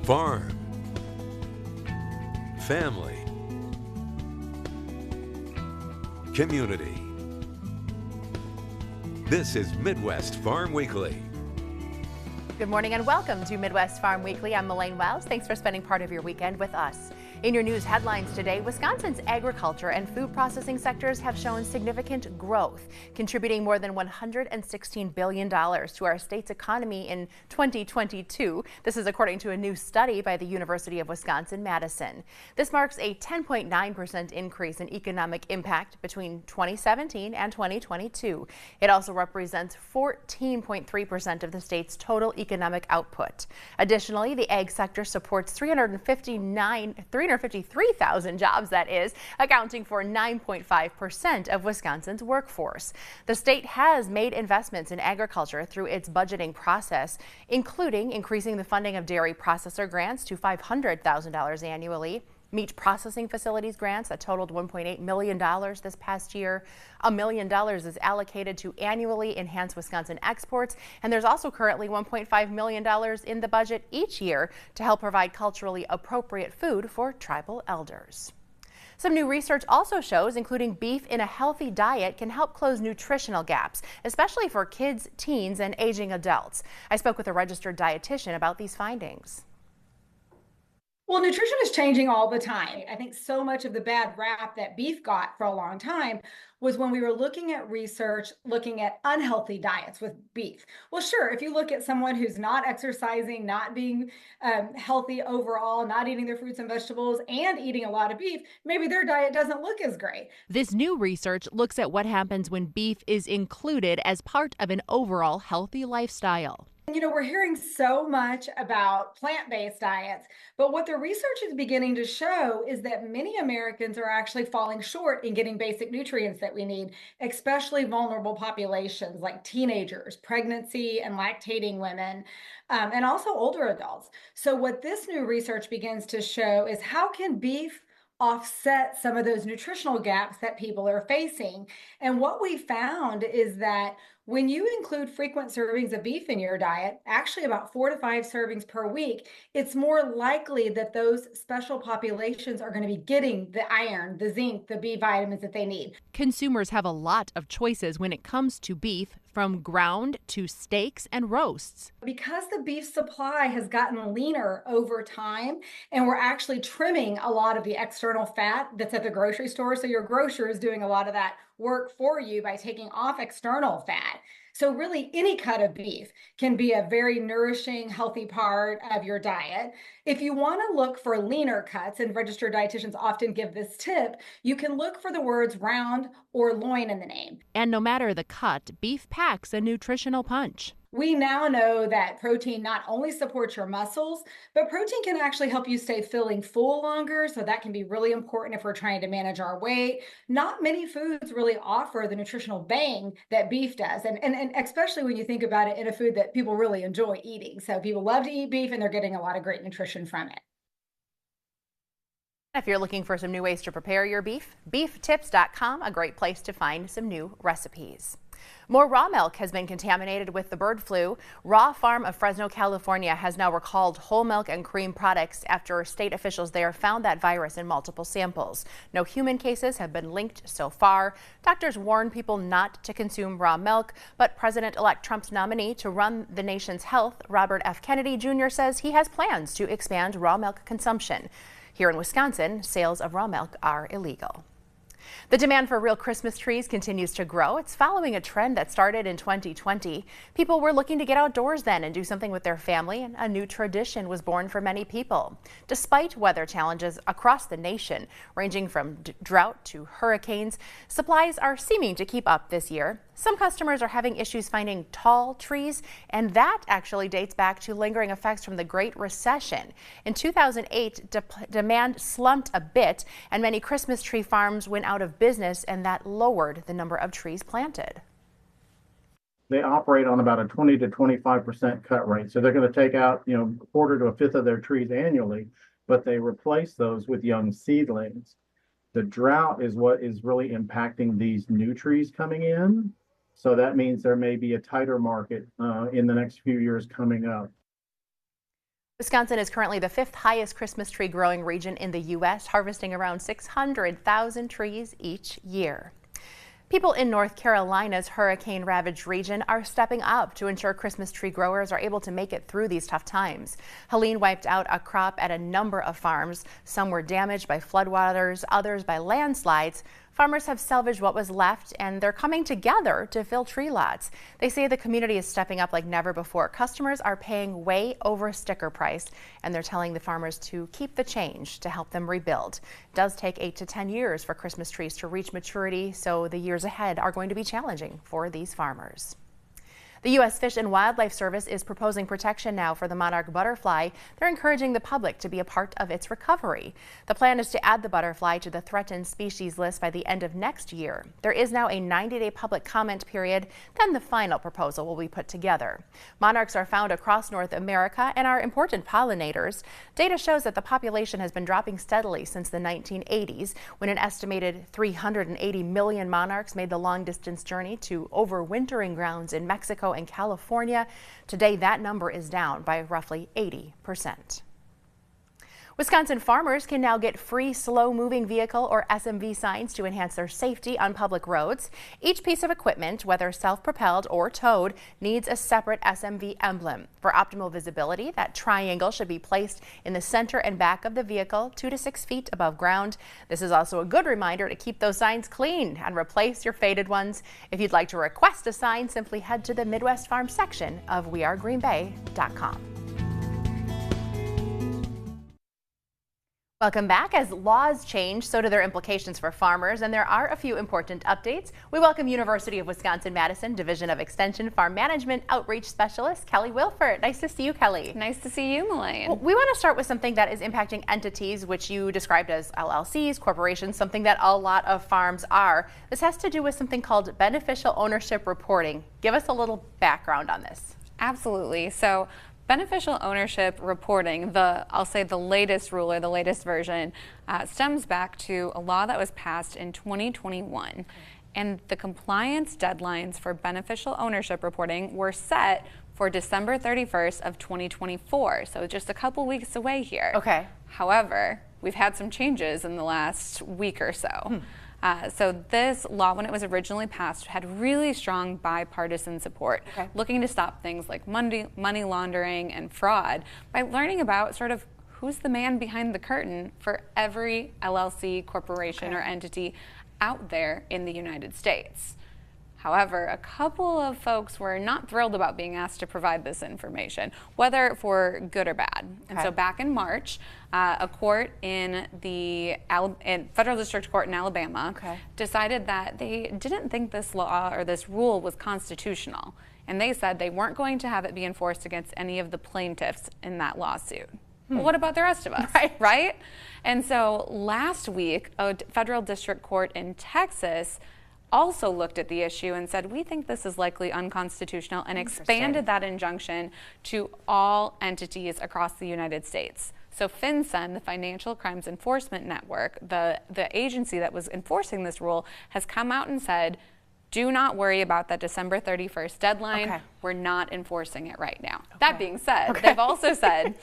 Farm, family, community. This is Midwest Farm Weekly. Good morning and welcome to Midwest Farm Weekly. I'm Elaine Wells. Thanks for spending part of your weekend with us. In your news headlines today, Wisconsin's agriculture and food processing sectors have shown significant growth, contributing more than $116 billion to our state's economy in 2022. This is according to a new study by the University of Wisconsin-Madison. This marks a 10.9% increase in economic impact between 2017 and 2022. It also represents 14.3% of the state's total economic output. Additionally, the ag sector supports 353,000 jobs, that is, accounting for 9.5% of Wisconsin's workforce. The state has made investments in agriculture through its budgeting process, including increasing the funding of dairy processor grants to $500,000 annually. Meat processing facilities grants that totaled $1.8 million this past year. $1 million is allocated to annually enhance Wisconsin exports, and there's also currently $1.5 million in the budget each year to help provide culturally appropriate food for tribal elders. Some new research also shows including beef in a healthy diet can help close nutritional gaps, especially for kids, teens, and aging adults. I spoke with a registered dietitian about these findings. Well, nutrition is changing all the time. I think so much of the bad rap that beef got for a long time was when we were looking at research, looking at unhealthy diets with beef. Well, sure, if you look at someone who's not exercising, not being healthy overall, not eating their fruits and vegetables, and eating a lot of beef, maybe their diet doesn't look as great. This new research looks at what happens when beef is included as part of an overall healthy lifestyle. You know, we're hearing so much about plant-based diets, but what the research is beginning to show is that many Americans are actually falling short in getting basic nutrients that we need, especially vulnerable populations like teenagers, pregnancy and lactating women, and also older adults. So what this new research begins to show is how can beef offset some of those nutritional gaps that people are facing. And what we found is that when you include frequent servings of beef in your diet, actually about 4 to 5 servings per week, it's more likely that those special populations are going to be getting the iron, the zinc, the B vitamins that they need. Consumers have a lot of choices when it comes to beef, from ground to steaks and roasts. Because the beef supply has gotten leaner over time, and we're actually trimming a lot of the external fat that's at the grocery store. So your grocer is doing a lot of that work for you by taking off external fat. So really any cut of beef can be a very nourishing, healthy part of your diet. If you want to look for leaner cuts, and registered dietitians often give this tip, you can look for the words round or loin in the name. And no matter the cut, beef packs a nutritional punch. We now know that protein not only supports your muscles, but protein can actually help you stay feeling full longer. So that can be really important if we're trying to manage our weight. Not many foods really offer the nutritional bang that beef does. And especially when you think about it in a food that people really enjoy eating. So people love to eat beef and they're getting a lot of great nutrition from it. If you're looking for some new ways to prepare your beef, beeftips.com, a great place to find some new recipes. More raw milk has been contaminated with the bird flu. Raw Farm of Fresno, California has now recalled whole milk and cream products after state officials there found that virus in multiple samples. No human cases have been linked so far. Doctors warn people not to consume raw milk, but President-elect Trump's nominee to run the nation's health, Robert F. Kennedy Jr., says he has plans to expand raw milk consumption. Here in Wisconsin, sales of raw milk are illegal. The demand for real Christmas trees continues to grow. It's following a trend that started in 2020. People were looking to get outdoors then and do something with their family, and a new tradition was born for many people. Despite weather challenges across the nation, ranging from drought to hurricanes, supplies are seeming to keep up this year. Some customers are having issues finding tall trees, and that actually dates back to lingering effects from the Great Recession. In 2008, demand slumped a bit, and many Christmas tree farms went out of business, and that lowered the number of trees planted. They operate on about a 20 to 25% cut rate. So they're going to take out, a quarter to a fifth of their trees annually, but they replace those with young seedlings. The drought is what is really impacting these new trees coming in. So that means there may be a tighter market in the next few years coming up. Wisconsin is currently the 5th highest Christmas tree growing region in the U.S., harvesting around 600,000 trees each year. People in North Carolina's hurricane-ravaged region are stepping up to ensure Christmas tree growers are able to make it through these tough times. Helene wiped out a crop at a number of farms. Some were damaged by floodwaters, others by landslides. Farmers have salvaged what was left, and they're coming together to fill tree lots. They say the community is stepping up like never before. Customers are paying way over sticker price, and they're telling the farmers to keep the change to help them rebuild. It does take 8 to 10 years for Christmas trees to reach maturity, so the years ahead are going to be challenging for these farmers. The U.S. Fish and Wildlife Service is proposing protection now for the monarch butterfly. They're encouraging the public to be a part of its recovery. The plan is to add the butterfly to the threatened species list by the end of next year. There is now a 90-day public comment period, then the final proposal will be put together. Monarchs are found across North America and are important pollinators. Data shows that the population has been dropping steadily since the 1980s, when an estimated 380 million monarchs made the long-distance journey to overwintering grounds in Mexico and California. Today, that number is down by roughly 80%. Wisconsin farmers can now get free slow-moving vehicle or SMV signs to enhance their safety on public roads. Each piece of equipment, whether self-propelled or towed, needs a separate SMV emblem. For optimal visibility, that triangle should be placed in the center and back of the vehicle, 2 to 6 feet above ground. This is also a good reminder to keep those signs clean and replace your faded ones. If you'd like to request a sign, simply head to the Midwest Farm section of wearegreenbay.com. Welcome back. As laws change, so do their implications for farmers, and there are a few important updates. We welcome University of Wisconsin-Madison Division of Extension Farm Management Outreach Specialist Kelly Wilford. Nice to see you, Kelly. Nice to see you, Melaine. Well, we want to start with something that is impacting entities, which you described as LLCs, corporations, something that a lot of farms are. This has to do with something called beneficial ownership reporting. Give us a little background on this. Absolutely. So beneficial ownership reporting, I'll say the latest rule or the latest version, stems back to a law that was passed in 2021. Okay. And the compliance deadlines for beneficial ownership reporting were set for December 31st of 2024. So just a couple weeks away here. Okay. However, we've had some changes in the last week or so. So this law, when it was originally passed, had really strong bipartisan support, looking to stop things like money laundering and fraud by learning about sort of who's the man behind the curtain for every LLC, corporation, or entity out there in the United States. However, a couple of folks were not thrilled about being asked to provide this information, whether for good or bad. And so back in March, a court in the Federal District Court in Alabama decided that they didn't think this law or this rule was constitutional. And they said they weren't going to have it be enforced against any of the plaintiffs in that lawsuit. Well, what about the rest of us, right? And so last week, a Federal District Court in Texas also looked at the issue and said, we think this is likely unconstitutional, and expanded that injunction to all entities across the United States. So FinCEN, the Financial Crimes Enforcement Network, the agency that was enforcing this rule, has come out and said, do not worry about that December 31st deadline. We're not enforcing it right now. That being said, they've also said,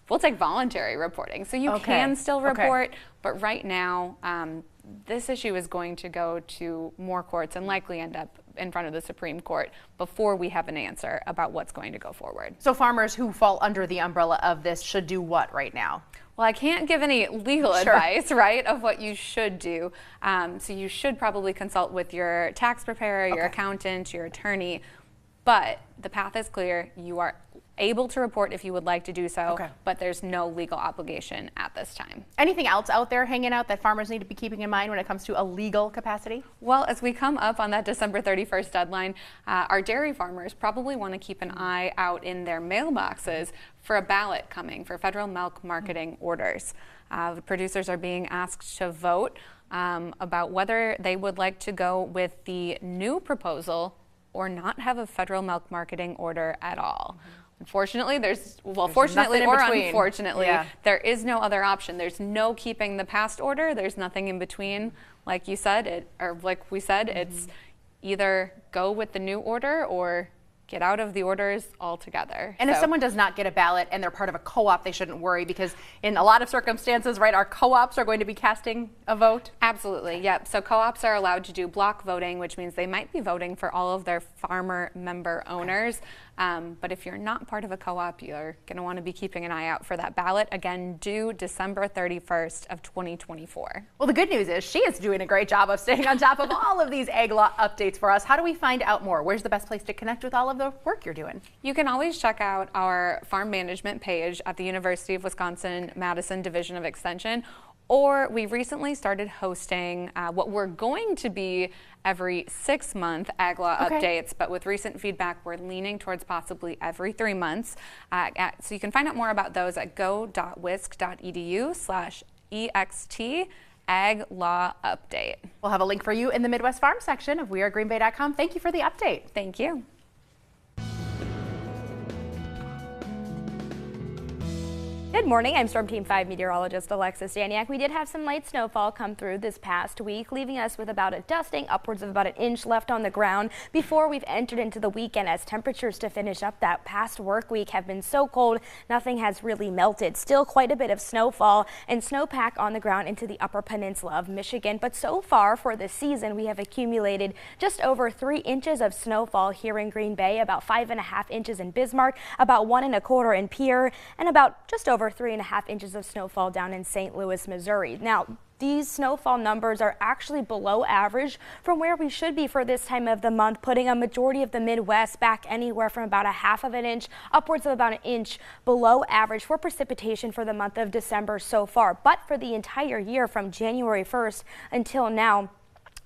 we'll take voluntary reporting. So you can still report, but right now, this issue is going to go to more courts and likely end up in front of the Supreme Court before we have an answer about what's going to go forward. So farmers who fall under the umbrella of this should do what right now? Well, I can't give any legal advice, right, of what you should do. So you should probably consult with your tax preparer, your accountant, your attorney. But the path is clear. You are able to report if you would like to do so, but there's no legal obligation at this time. Anything else out there hanging out that farmers need to be keeping in mind when it comes to a legal capacity? Well, as we come up on that December 31st deadline, our dairy farmers probably want to keep an eye out in their mailboxes for a ballot coming for federal milk marketing orders. The producers are being asked to vote about whether they would like to go with the new proposal or not have a federal milk marketing order at all. Unfortunately, fortunately or unfortunately, there is no other option. There's no keeping the past order. There's nothing in between. Like you said, it's either go with the new order or get out of the orders altogether. And if someone does not get a ballot and they're part of a co-op, they shouldn't worry, because in a lot of circumstances, right, our co-ops are going to be casting a vote? Absolutely, yep. So co-ops are allowed to do block voting, which means they might be voting for all of their farmer member owners. But if you're not part of a co-op, you're going to want to be keeping an eye out for that ballot, again, due December 31st of 2024. Well, the good news is she is doing a great job of staying on top of all of these ag law updates for us. How do we find out more? Where's the best place to connect with all of the work you're doing? You can always check out our farm management page at the University of Wisconsin-Madison Division of Extension, or we recently started hosting what we're going to be every 6-month ag law updates, but with recent feedback, we're leaning towards possibly every 3 months. So you can find out more about those at go.wisc.edu/EXT Ag Law Update. We'll have a link for you in the Midwest Farm section of wearegreenbay.com. Thank you for the update. Thank you. Good morning, I'm Storm Team 5 meteorologist Alexis Daniak. We did have some light snowfall come through this past week, leaving us with about a dusting, upwards of about an inch left on the ground before we've entered into the weekend, as temperatures to finish up that past work week have been so cold, nothing has really melted. Still quite a bit of snowfall and snowpack on the ground into the upper peninsula of Michigan, but so far for the season, we have accumulated just over 3 inches of snowfall here in Green Bay, about 5.5 inches in Bismarck, about 1.25 in Pierre, and about just over 3.5 inches of snowfall down in St. Louis, Missouri. Now, these snowfall numbers are actually below average from where we should be for this time of the month, putting a majority of the Midwest back anywhere from about 1/2 inch upwards of about 1 inch below average for precipitation for the month of December so far. But for the entire year from January 1st until now,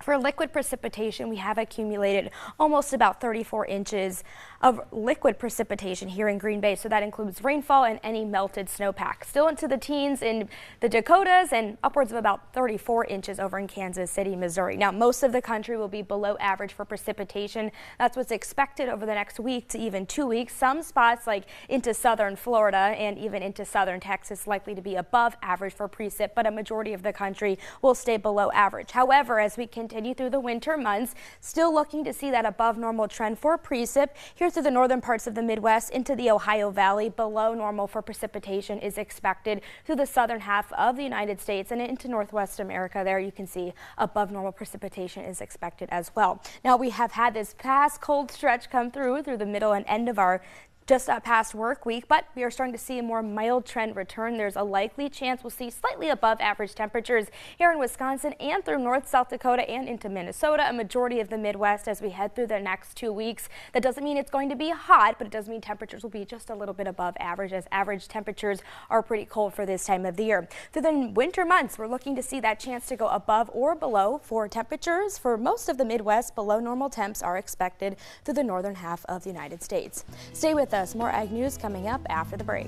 for liquid precipitation, we have accumulated almost about 34 inches of liquid precipitation here in Green Bay. So that includes rainfall and any melted snowpack. Still into the teens in the Dakotas and upwards of about 34 inches over in Kansas City, Missouri. Now, most of the country will be below average for precipitation. That's what's expected over the next week to even 2 weeks. Some spots like into southern Florida and even into southern Texas likely to be above average for precip, but a majority of the country will stay below average. However, as we continue through the winter months, still looking to see that above normal trend for precip here through the northern parts of the Midwest into the Ohio Valley. Below normal for precipitation is expected through the southern half of the United States and into Northwest America. There you can see above normal precipitation is expected as well. Now, we have had this past cold stretch come through the middle and end of our just past work week, but we are starting to see a more mild trend return. There's a likely chance we'll see slightly above average temperatures here in Wisconsin and through North South Dakota and into Minnesota, a majority of the Midwest as we head through the next 2 weeks. That doesn't mean it's going to be hot, but it does mean temperatures will be just a little bit above average, as average temperatures are pretty cold for this time of the year. Through the winter months, we're looking to see that chance to go above or below for temperatures. For most of the Midwest, below normal temps are expected through the northern half of the United States. Stay with us. More ag news coming up after the break.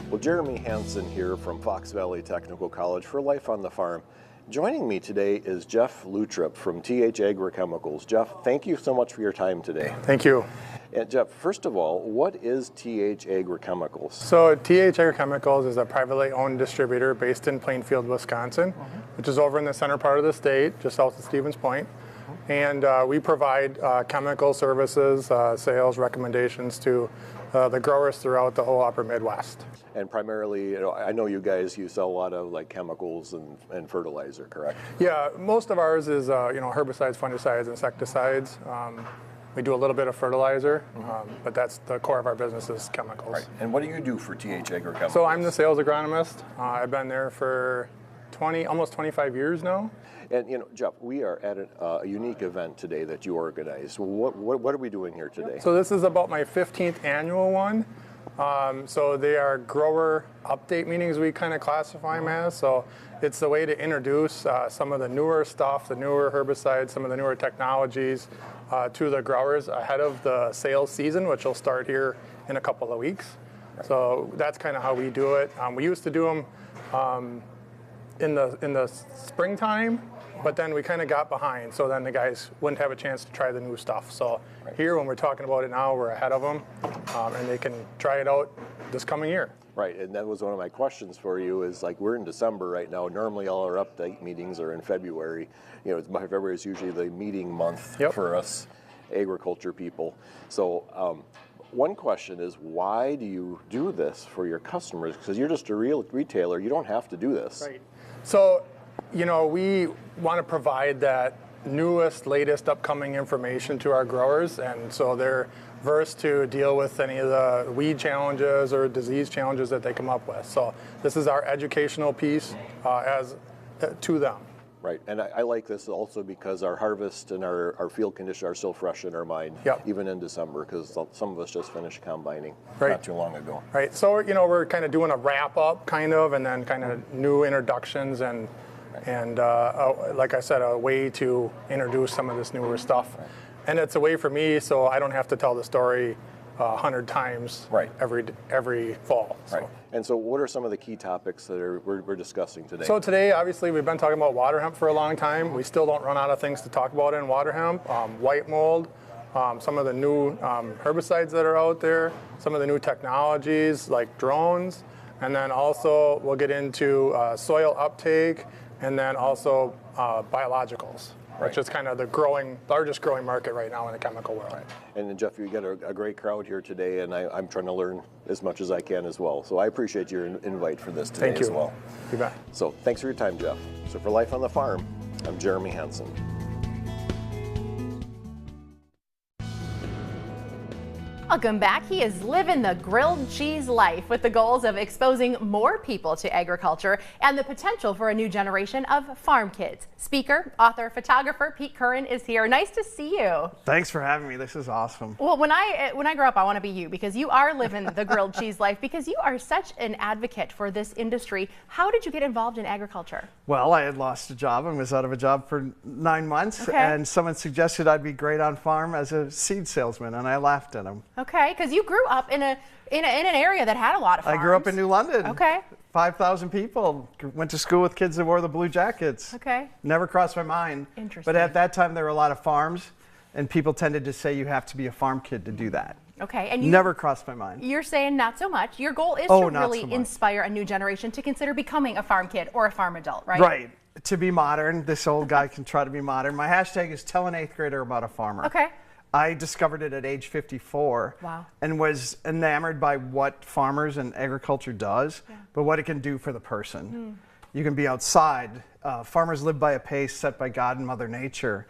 Well, Jeremy Hansen here from Fox Valley Technical College for Life on the Farm. Joining me today is Jeff Lutrip from TH Agrochemicals. Jeff, thank you so much for your time today. Thank you. And Jeff, first of all, what is TH Agrochemicals? So TH Agrochemicals is a privately owned distributor based in Plainfield, Wisconsin, which is over in the center part of the state, just south of Stevens Point. And we provide chemical services, sales, recommendations to the growers throughout the whole upper Midwest. And primarily, you know, I know you guys, you sell a lot of like chemicals and fertilizer, correct? Yeah, most of ours is herbicides, fungicides, insecticides. We do a little bit of fertilizer, but that's the core of our business is chemicals. Right. And what do you do for TH Agrochemicals? So I'm the sales agronomist. I've been there for almost 25 years now. And you know, Jeff, we are at a unique event today that you organized. What are we doing here today? So this is about my 15th annual one. So they are grower update meetings, we kind of classify them as. So it's the way to introduce some of the newer stuff, the newer herbicides, some of the newer technologies to the growers ahead of the sales season, which will start here in a couple of weeks. Right. So that's kind of how we do it. We used to do them in the springtime, but then we kind of got behind, so then the guys wouldn't have a chance to try the new stuff. So here, when we're talking about it now, we're ahead of them, and they can try it out this coming year. Right, and that was one of my questions for you is like we're in December right now. Normally all our update meetings are in February. You know, February is usually the meeting month for us agriculture people. So one question is, why do you do this for your customers? Because you're just a real retailer. You don't have to do this. Right. So, you know, we want to provide that newest, latest, upcoming information to our growers, and so they're versed to deal with any of the weed challenges or disease challenges that they come up with. So this is our educational piece to them. Right, and I like this also because our harvest and our field conditions are still fresh in our mind, even in December, because some of us just finished combining not too long ago. Right, so you know, we're kind of doing a wrap up kind of, and then kind of new introductions and like I said, a way to introduce some of this newer stuff. And it's a way for me so I don't have to tell the story 100 times every fall. So. Right. And so what are some of the key topics that we're discussing today? So today, obviously, we've been talking about water hemp for a long time. We still don't run out of things to talk about in water hemp. White mold, some of the new herbicides that are out there, some of the new technologies like drones, and then also we'll get into soil uptake, and then also biologicals. Which is kind of the largest growing market right now in the chemical world. Right. And then Jeff, you got a great crowd here today, and I'm trying to learn as much as I can as well. So I appreciate your invite for this today as well. You bet. So thanks for your time, Jeff. So for Life on the Farm, I'm Jeremy Hansen. Welcome back. He is living the grilled cheese life with the goals of exposing more people to agriculture and the potential for a new generation of farm kids. Speaker, author, photographer Pete Curran is here. Nice to see you. Thanks for having me. This is awesome. Well, when I grow up, I want to be you because you are living the grilled cheese life because you are such an advocate for this industry. How did you get involved in agriculture? Well, I had lost a job and was out of a job for 9 months, and someone suggested I'd be great on farm as a seed salesman, and I laughed at them. Okay, because you grew up in an area that had a lot of farms. I grew up in New London. Okay. 5,000 people. Went to school with kids that wore the blue jackets. Okay. Never crossed my mind. Interesting. But at that time, there were a lot of farms, and people tended to say you have to be a farm kid to do that. Okay. And you never crossed my mind. You're saying not so much. Your goal is to really so inspire a new generation to consider becoming a farm kid or a farm adult, right? Right. To be modern. This old guy can try to be modern. My hashtag is tell an 8th grader about a farmer. Okay. I discovered it at age 54 and was enamored by what farmers and agriculture does, but what it can do for the person. You can be outside. Farmers live by a pace set by God and Mother Nature.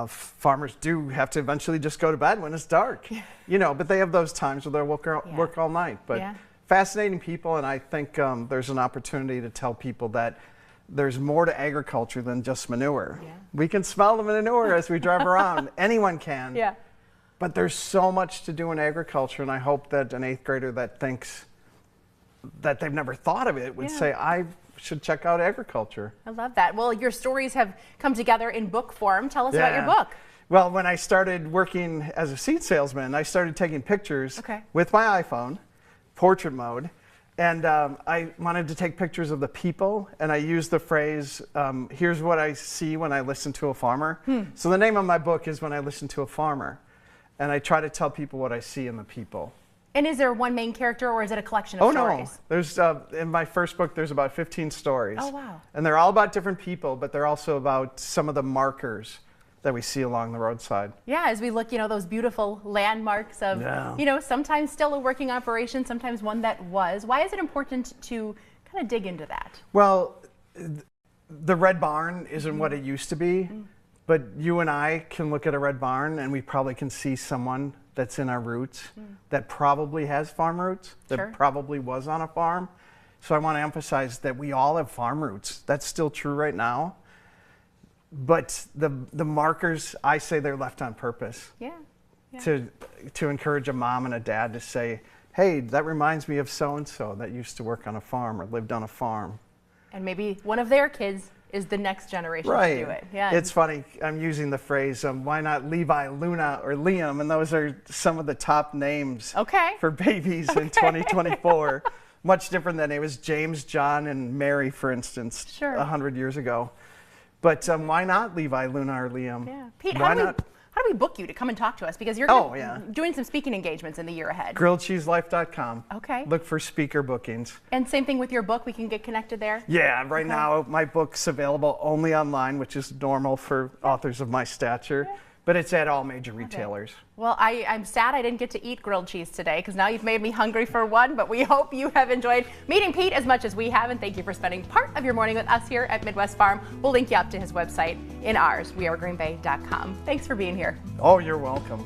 Farmers do have to eventually just go to bed when it's dark, you know, but they have those times where they'll work all night. But fascinating people, and I think there's an opportunity to tell people that there's more to agriculture than just manure. We can smell the manure as we drive around. Anyone can. But there's so much to do in agriculture, and I hope that an 8th grader that thinks that they've never thought of it would say, I should check out agriculture. I love that. Well, your stories have come together in book form. Tell us about your book. Well, when I started working as a seed salesman, I started taking pictures with my iPhone, portrait mode. And I wanted to take pictures of the people, and I used the phrase, here's what I see when I listen to a farmer. So the name of my book is When I Listen to a Farmer, and I try to tell people what I see in the people. And is there one main character, or is it a collection of stories? No. There's, in my first book, there's about 15 stories. Oh, wow. And they're all about different people, but they're also about some of the markers that we see along the roadside. Yeah, as we look, you know, those beautiful landmarks of, you know, sometimes still a working operation, sometimes one that was. Why is it important to kind of dig into that? Well, the red barn isn't what it used to be, but you and I can look at a red barn and we probably can see someone that's in our roots that probably has farm roots, that probably was on a farm. So I want to emphasize that we all have farm roots. That's still true right now. But the markers, I say they're left on purpose. To encourage a mom and a dad to say, hey, that reminds me of so-and-so that used to work on a farm or lived on a farm. And maybe one of their kids is the next generation to do it. It's funny, I'm using the phrase, why not Levi, Luna, or Liam? And those are some of the top names for babies in 2024. Much different than it was James, John, and Mary, for instance, 100 years ago. But why not Levi, Luna, or Liam? Pete, why not? how do we book you to come and talk to us? Because you're doing some speaking engagements in the year ahead. GrilledCheeseLife.com. Okay. Look for speaker bookings. And same thing with your book, we can get connected there? Yeah, right now my book's available only online, which is normal for authors of my stature. Yeah. But it's at all major retailers. Well, I'm sad I didn't get to eat grilled cheese today because now you've made me hungry for one, but we hope you have enjoyed meeting Pete as much as we have, and thank you for spending part of your morning with us here at Midwest Farm. We'll link you up to his website in ours, wearegreenbay.com. Thanks for being here. Oh, you're welcome.